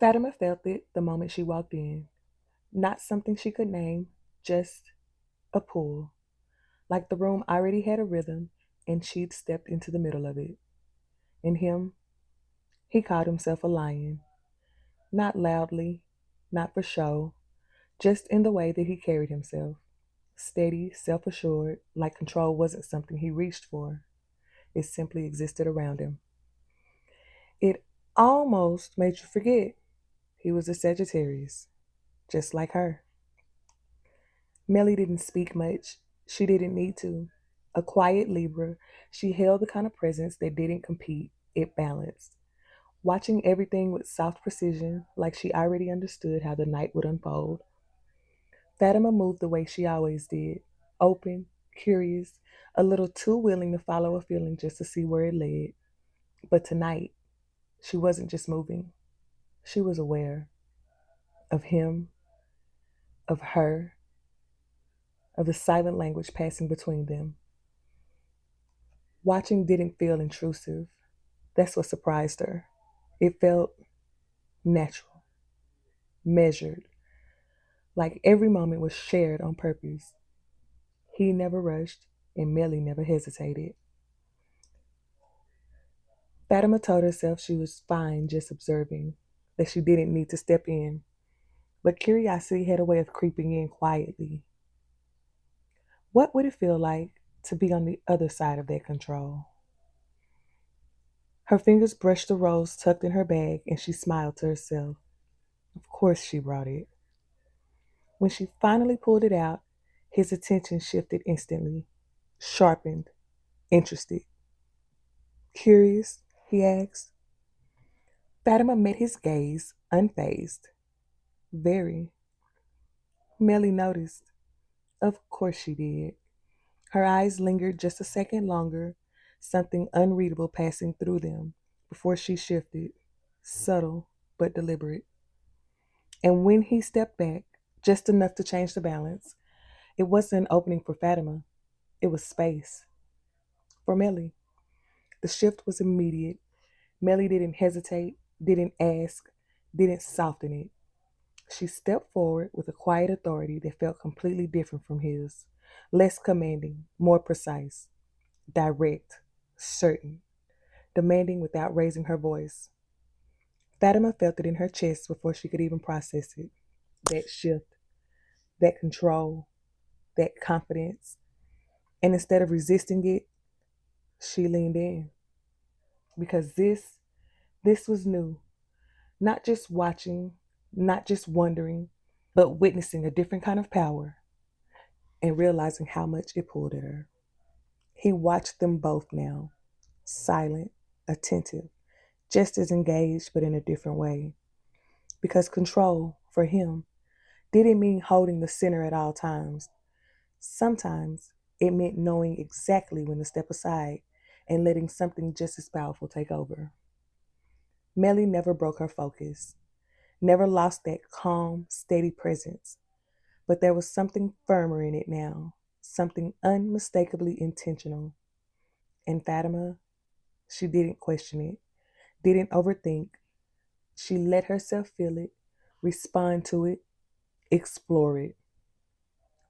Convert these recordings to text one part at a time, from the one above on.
Fatima felt it the moment she walked in. Not something she could name, just a pull. Like the room already had a rhythm and she'd stepped into the middle of it. And him, he called himself a lion. Not loudly, not for show, just in the way that he carried himself. Steady, self assured, like control wasn't something he reached for. It simply existed around him. It almost made you forget he was a Sagittarius, just like her. Melly didn't speak much. She didn't need to. A quiet Libra, she held the kind of presence that didn't compete, it balanced. Watching everything with soft precision, like she already understood how the night would unfold. Fatima moved the way she always did, open, curious, a little too willing to follow a feeling just to see where it led. But tonight, she wasn't just moving, she was aware of him, of her, of the silent language passing between them. Watching didn't feel intrusive. That's what surprised her. It felt natural, measured, like every moment was shared on purpose. He never rushed, and Melly never hesitated. Fatima told herself she was fine just observing, that she didn't need to step in. But curiosity had a way of creeping in quietly. What would it feel like to be on the other side of that control? Her fingers brushed the rose tucked in her bag and she smiled to herself. Of course she brought it. When she finally pulled it out, his attention shifted instantly, sharpened, interested. Curious, he asked. Fatima met his gaze, unfazed. Very. Melly noticed. Of course she did. Her eyes lingered just a second longer, something unreadable passing through them, before she shifted, subtle but deliberate. And when he stepped back, just enough to change the balance, it wasn't an opening for Fatima, it was space. For Melly, the shift was immediate. Melly didn't hesitate, didn't ask, didn't soften it. She stepped forward with a quiet authority that felt completely different from his, less commanding, more precise, direct, certain, demanding without raising her voice. Fatima felt it in her chest before she could even process it. That shift, that control, that confidence. And instead of resisting it, she leaned in. Because this was new. Not just watching, not just wondering, but witnessing a different kind of power and realizing how much it pulled at her. He watched them both now, silent, attentive, just as engaged, but in a different way. Because control, for him, didn't mean holding the center at all times. Sometimes it meant knowing exactly when to step aside and letting something just as powerful take over. Melly never broke her focus, never lost that calm, steady presence, but there was something firmer in it now, something unmistakably intentional. And Fatima, she didn't question it, didn't overthink. She let herself feel it, respond to it, explore it.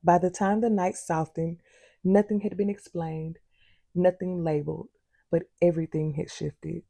By the time the night softened, nothing had been explained, nothing labeled, but everything had shifted.